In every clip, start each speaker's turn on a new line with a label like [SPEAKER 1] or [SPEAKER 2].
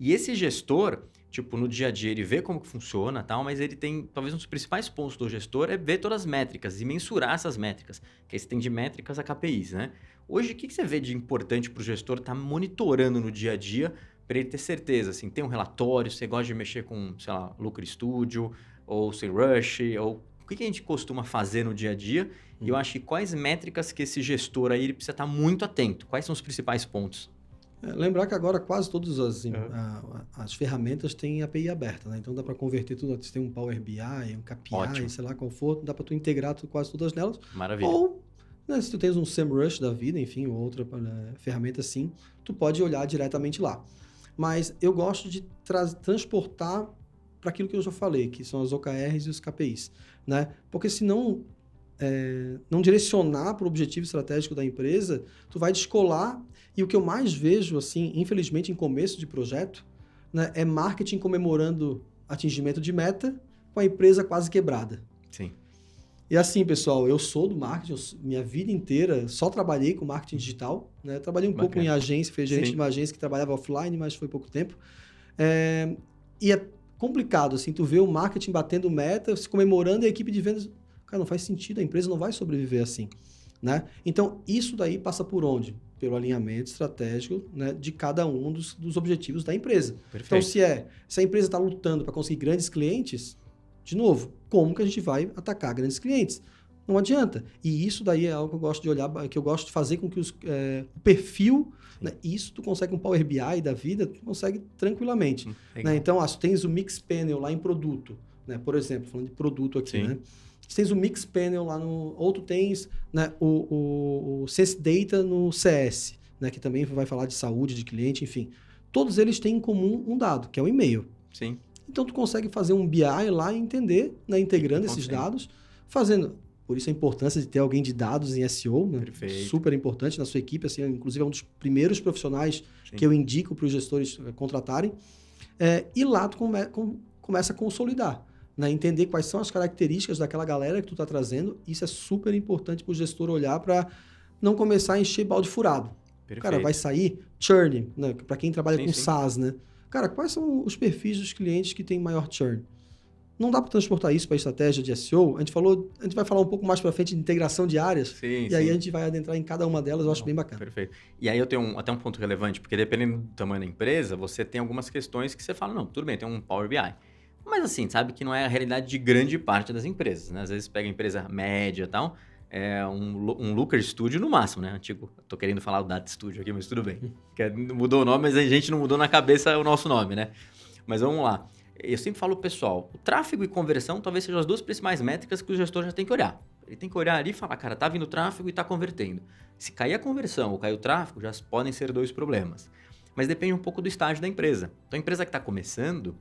[SPEAKER 1] E esse gestor, tipo, no dia a dia ele vê como que funciona, tal, mas ele tem, talvez um dos principais pontos do gestor é ver todas as métricas e mensurar essas métricas, que aí você tem de métricas a KPIs, né? Hoje, o que você vê de importante para o gestor estar monitorando no dia a dia para ele ter certeza, assim, tem um relatório, você gosta de mexer com, sei lá, Looker Studio, ou SEMrush, ou o que a gente costuma fazer no dia a dia? E eu acho que quais métricas que esse gestor aí ele precisa estar muito atento? Quais são os principais pontos?
[SPEAKER 2] Lembrar que agora quase todas
[SPEAKER 1] Aham.
[SPEAKER 2] as ferramentas têm API aberta, né? Então dá para converter tudo. Você tem um Power BI, um KPI,
[SPEAKER 1] Ótimo,
[SPEAKER 2] sei lá qual for, dá para tu integrar quase todas nelas.
[SPEAKER 1] maravilha.
[SPEAKER 2] Ou, né, se tu tens um SEMrush da vida, enfim, ou outra ferramenta assim, tu pode olhar diretamente lá. Mas eu gosto de transportar para aquilo que eu já falei, que são as OKRs e os KPIs, né? Porque senão não direcionar para o objetivo estratégico da empresa, tu vai descolar. E o que eu mais vejo, assim, infelizmente, em começo de projeto, né, é marketing comemorando atingimento de meta com a empresa quase quebrada.
[SPEAKER 1] Sim,
[SPEAKER 2] E assim, pessoal, eu sou do marketing, minha vida inteira só trabalhei com marketing digital, né? Trabalhei um pouco em
[SPEAKER 1] bacana.
[SPEAKER 2] agência, fui gerente de
[SPEAKER 1] Sim,
[SPEAKER 2] uma agência que trabalhava offline, mas foi pouco tempo. É, e é complicado, assim, tu vê o marketing batendo meta, se comemorando e a equipe de vendas. Cara, não faz sentido, a empresa não vai sobreviver assim, né? Então, isso daí passa por onde? Pelo alinhamento estratégico, né, de cada um dos objetivos da empresa. Então,
[SPEAKER 1] perfeito.
[SPEAKER 2] se a empresa está lutando para conseguir grandes clientes, de novo, como que a gente vai atacar grandes clientes? Não adianta. E isso daí é algo que eu gosto de olhar, que eu gosto de fazer com que o perfil, né,
[SPEAKER 1] Sim.
[SPEAKER 2] isso tu consegue um Power BI da vida, tu consegue tranquilamente. Né?
[SPEAKER 1] Legal.
[SPEAKER 2] Então, tu tens o Mix Panel lá em produto, né? Por exemplo, falando de produto aqui, né?
[SPEAKER 1] Sim,
[SPEAKER 2] Tu tens o Mix Panel lá no... Ou tu tens, né, o Sense Data no CS, né? Que também vai falar de saúde de cliente, enfim. Todos eles têm em comum um dado, que é o e-mail.
[SPEAKER 1] sim.
[SPEAKER 2] Então, tu consegue fazer um BI lá e entender, né,
[SPEAKER 1] O que está
[SPEAKER 2] integrando esses
[SPEAKER 1] acontecendo?
[SPEAKER 2] dados, fazendo... Por isso a importância de ter alguém de dados em SEO, né?
[SPEAKER 1] Perfeito.
[SPEAKER 2] Super importante na sua equipe, assim, inclusive é um dos primeiros profissionais que
[SPEAKER 1] Sim.
[SPEAKER 2] eu indico para os gestores contratarem. E lá tu começa a consolidar, né? Entender quais são as características daquela galera que tu está trazendo. Isso é super importante para o gestor olhar para não começar a encher balde furado. Cara, vai
[SPEAKER 1] Perfeito.
[SPEAKER 2] sair churn, né? Para quem trabalha
[SPEAKER 1] Sim,
[SPEAKER 2] com
[SPEAKER 1] sim.
[SPEAKER 2] SaaS, né? Cara, quais são os perfis dos clientes que têm maior churn? Não dá para transportar isso para a estratégia de SEO. A gente vai falar um pouco mais para frente de integração de áreas,
[SPEAKER 1] Sim,
[SPEAKER 2] e aí a
[SPEAKER 1] sim.
[SPEAKER 2] gente vai adentrar em cada uma delas, eu acho
[SPEAKER 1] Não,
[SPEAKER 2] bem bacana.
[SPEAKER 1] perfeito. E aí eu tenho até um ponto relevante, porque dependendo do tamanho da empresa, você tem algumas questões que você fala, não, tudo bem, tem um Power BI. Mas assim, sabe que não é a realidade de grande parte das empresas, né? Às vezes pega a empresa média e tal, é um Looker Studio no máximo, né? Antigo, tô querendo falar o Data Studio aqui, mas tudo bem. Mudou o nome, mas a gente não mudou na cabeça o nosso nome, né? Mas vamos lá. Eu sempre falo pro pessoal, o tráfego e conversão talvez sejam as duas principais métricas que o gestor já tem que olhar. Ele tem que olhar ali e falar, cara, tá vindo tráfego e tá convertendo. Se cair a conversão ou cair o tráfego, já podem ser dois problemas. Mas depende um pouco do estágio da empresa. Então, a empresa que está começando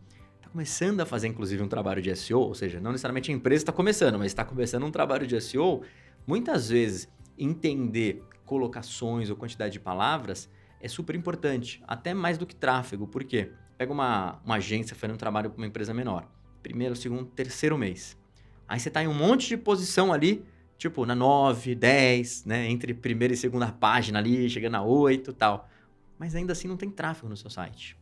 [SPEAKER 1] a fazer, inclusive, um trabalho de SEO, ou seja, não necessariamente a empresa está começando, mas está começando um trabalho de SEO, muitas vezes entender colocações ou quantidade de palavras é super importante, até mais do que tráfego. Por quê? Pega uma agência fazendo um trabalho para uma empresa menor. Primeiro, segundo, terceiro mês. Aí você está em um monte de posição ali, tipo na 9, 10, né? Entre primeira e segunda página ali, chegando a 8 e tal. Mas ainda assim não tem tráfego no seu site.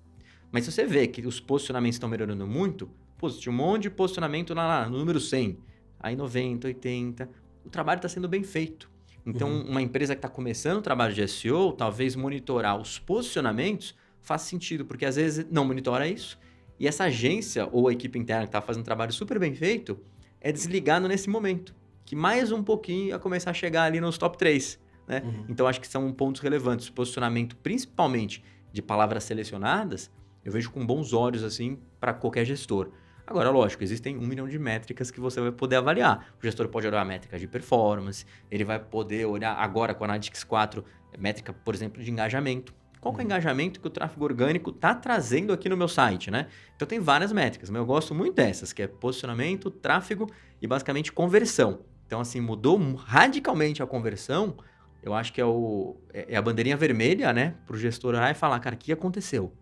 [SPEAKER 1] Mas se você vê que os posicionamentos estão melhorando muito, pô, tinha um monte de posicionamento lá no número 100, aí 90, 80, o trabalho está sendo bem feito. Então,
[SPEAKER 2] Uhum.
[SPEAKER 1] uma empresa que está começando o trabalho de SEO, talvez monitorar os posicionamentos faz sentido, porque às vezes não monitora isso, e essa agência ou a equipe interna que está fazendo um trabalho super bem feito, é desligado nesse momento, que mais um pouquinho ia começar a chegar ali nos top 3, né?
[SPEAKER 2] Uhum.
[SPEAKER 1] Então, acho que são pontos relevantes. O posicionamento, principalmente de palavras selecionadas, eu vejo com bons olhos, assim, para qualquer gestor. Agora, lógico, existem 1 milhão de métricas que você vai poder avaliar. O gestor pode olhar a métrica de performance, ele vai poder olhar agora com a Analytics 4, métrica, por exemplo, de engajamento. Qual que é o
[SPEAKER 2] Uhum.
[SPEAKER 1] engajamento que o tráfego orgânico está trazendo aqui no meu site, né? Então tem várias métricas, mas eu gosto muito dessas, que é posicionamento, tráfego e basicamente conversão. Então, assim, mudou radicalmente a conversão, eu acho que é a bandeirinha vermelha, né? Para o gestor olhar e falar, cara, o que aconteceu?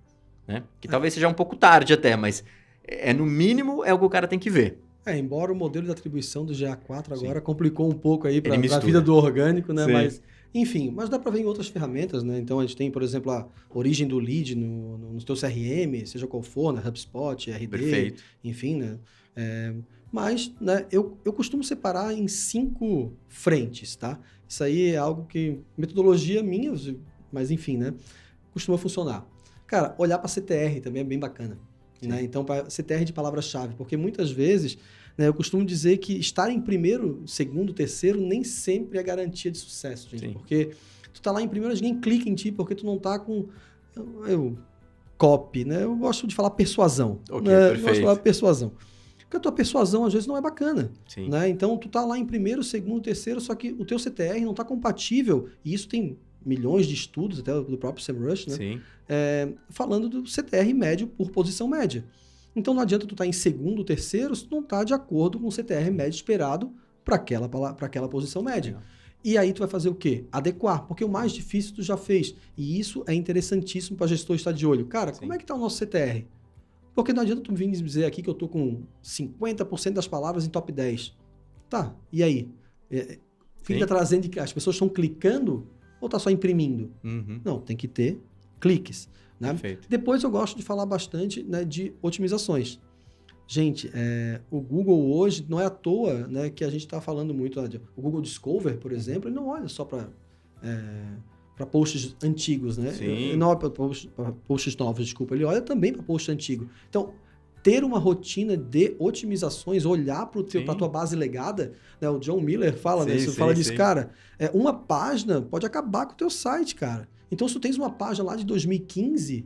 [SPEAKER 1] Né? Que talvez seja um pouco tarde até, mas no mínimo é o que o cara tem que ver.
[SPEAKER 2] Embora o modelo de atribuição do GA4
[SPEAKER 1] Sim.
[SPEAKER 2] agora complicou um pouco aí
[SPEAKER 1] Ele
[SPEAKER 2] para a vida
[SPEAKER 1] mistura.
[SPEAKER 2] do orgânico, né?
[SPEAKER 1] Sim.
[SPEAKER 2] Mas Enfim, mas dá para ver em outras ferramentas, né? Então, a gente tem, por exemplo, a origem do lead no teu CRM, seja qual for, né? HubSpot, RD,
[SPEAKER 1] Perfeito.
[SPEAKER 2] enfim, né? Mas, né, eu costumo separar em 5 frentes, tá? Isso aí é algo que, metodologia minha, mas enfim, né? Costuma funcionar. Cara, olhar para CTR também é bem bacana, né? Então, para CTR de palavra-chave, porque muitas vezes, né, eu costumo dizer que estar em primeiro, segundo, terceiro, nem sempre é garantia de sucesso, gente. Sim. Porque tu tá lá em primeiro, ninguém clica em ti, porque tu não tá com... copy, né? Eu gosto de falar persuasão.
[SPEAKER 1] Ok,
[SPEAKER 2] né?
[SPEAKER 1] perfeito.
[SPEAKER 2] Eu gosto de falar persuasão. Porque a tua persuasão, às vezes, não é bacana.
[SPEAKER 1] Sim.
[SPEAKER 2] Né? Então, tu tá lá em primeiro, segundo, terceiro, só que o teu CTR não tá compatível, e isso tem milhões de estudos, até do próprio SEMrush, né?
[SPEAKER 1] Sim.
[SPEAKER 2] Falando do CTR médio por posição média. Então, não adianta tu estar em segundo, terceiro, se tu não tá de acordo com o CTR médio esperado para aquela posição média.
[SPEAKER 1] Legal.
[SPEAKER 2] E aí tu vai fazer o quê? Adequar, porque o mais difícil tu já fez. E isso é interessantíssimo para gestor estar de olho. Cara, como é que tá o nosso CTR? Porque não adianta tu vir dizer aqui que eu tô com 50% das palavras em top 10. Tá, e aí? O que tá trazendo? As pessoas estão clicando ou tá só imprimindo?
[SPEAKER 1] Uhum.
[SPEAKER 2] Não, tem que ter cliques. Né?
[SPEAKER 1] Perfeito.
[SPEAKER 2] Depois eu gosto de falar bastante, né, de otimizações. Gente, o Google hoje, não é à toa, né, que a gente está falando muito, o Google Discover, por exemplo, ele não olha só para posts antigos, né?
[SPEAKER 1] Sim.
[SPEAKER 2] Não olha para posts novos, desculpa, ele olha também para post antigo. Então, ter uma rotina de otimizações, olhar para a tua base legada, né? O John Miller fala, né? Fala disso, cara, uma página pode acabar com o teu site, cara. Então, se tu tens uma página lá de 2015,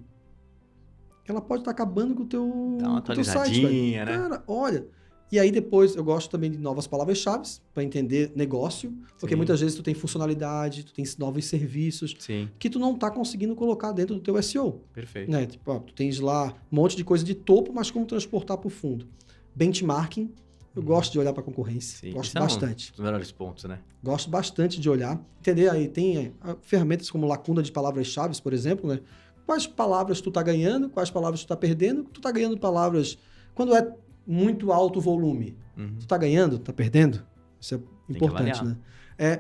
[SPEAKER 2] ela pode estar acabando com o teu,
[SPEAKER 1] dá uma
[SPEAKER 2] site,
[SPEAKER 1] né?
[SPEAKER 2] Cara, olha. E aí depois eu gosto também de novas palavras-chave para entender negócio, porque muitas vezes tu tem funcionalidade, tu tem novos serviços que tu não tá conseguindo colocar dentro do teu SEO.
[SPEAKER 1] Perfeito.
[SPEAKER 2] Né? Tipo, tu tens lá um monte de coisa de topo, mas como transportar para o fundo. Benchmarking, eu gosto de olhar para a concorrência. Gosto bastante.
[SPEAKER 1] Um dos melhores pontos, né?
[SPEAKER 2] Gosto bastante de olhar. Entender? Aí tem ferramentas como lacuna de palavras-chave, por exemplo, né? Quais palavras tu tá ganhando, quais palavras tu tá perdendo. Tu tá ganhando palavras... Quando é muito alto volume, tu tá ganhando, tá perdendo? Isso é importante, né?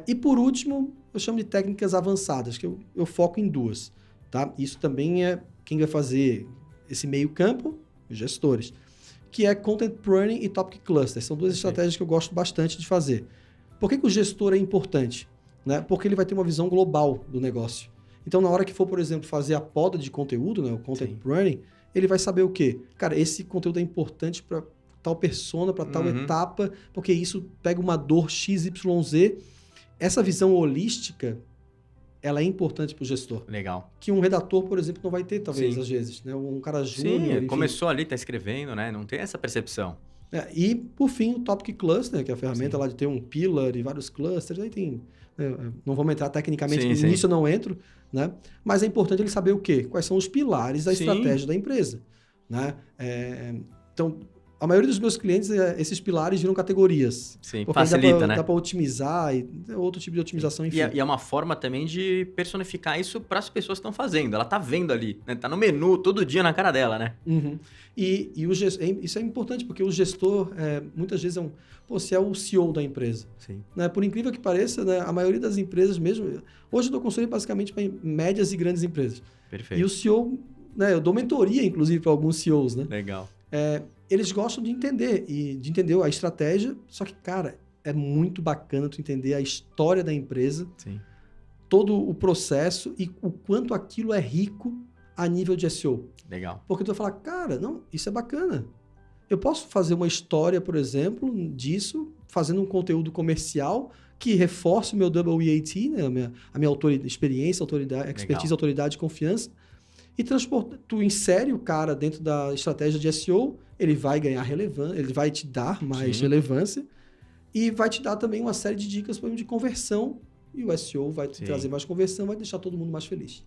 [SPEAKER 2] E por último, eu chamo de técnicas avançadas, que eu foco em 2. Tá? Isso também é quem vai fazer esse meio campo, os gestores, que é Content Pruning e Topic Cluster. São 2 estratégias que eu gosto bastante de fazer. Por que o gestor é importante? Né? Porque ele vai ter uma visão global do negócio. Então, na hora que for, por exemplo, fazer a poda de conteúdo, né, o Content Pruning, ele vai saber o quê? Cara, esse conteúdo é importante para tal persona, para tal etapa, porque isso pega uma dor XYZ. Essa visão holística, ela é importante para o gestor.
[SPEAKER 1] Legal.
[SPEAKER 2] Que um redator, por exemplo, não vai ter, talvez, às vezes. Né? Um cara júnior...
[SPEAKER 1] Sim, começou ali, tá escrevendo, né? Não tem essa percepção.
[SPEAKER 2] E, por fim, o Topic Cluster, que é a ferramenta lá de ter um pillar e vários clusters. Aí tem... Não vamos entrar tecnicamente, nisso eu não entro, né? Mas é importante ele saber o quê? Quais são os pilares da estratégia da empresa. Né? Então, a maioria dos meus clientes, esses pilares viram categorias.
[SPEAKER 1] Sim, facilita, né?
[SPEAKER 2] Dá para otimizar, e outro tipo de otimização, enfim.
[SPEAKER 1] E é uma forma também de personificar isso para as pessoas que estão fazendo. Ela tá vendo ali, né? Tá no menu todo dia na cara dela, né?
[SPEAKER 2] Uhum. E isso é importante, porque o gestor, muitas vezes, você é o CEO da empresa.
[SPEAKER 1] Sim.
[SPEAKER 2] Né? Por incrível que pareça, né, a maioria das empresas mesmo... Hoje eu dou consultoria basicamente para médias e grandes empresas.
[SPEAKER 1] Perfeito.
[SPEAKER 2] E o CEO, né, eu dou mentoria, inclusive, para alguns CEOs, né?
[SPEAKER 1] Legal.
[SPEAKER 2] Eles gostam de entender, a estratégia, só que, cara, é muito bacana tu entender a história da empresa, todo o processo e o quanto aquilo é rico a nível de SEO.
[SPEAKER 1] Legal.
[SPEAKER 2] Porque tu vai falar, cara, não, isso é bacana. Eu posso fazer uma história, por exemplo, disso, fazendo um conteúdo comercial que reforce o meu WEAT, né, a minha experiência, autoridade, expertise, autoridade e confiança, e tu insere o cara dentro da estratégia de SEO, ele vai ganhar relevância, ele vai te dar mais relevância e vai te dar também uma série de dicas, por exemplo, de conversão, e o SEO vai te trazer mais conversão, vai deixar todo mundo mais feliz.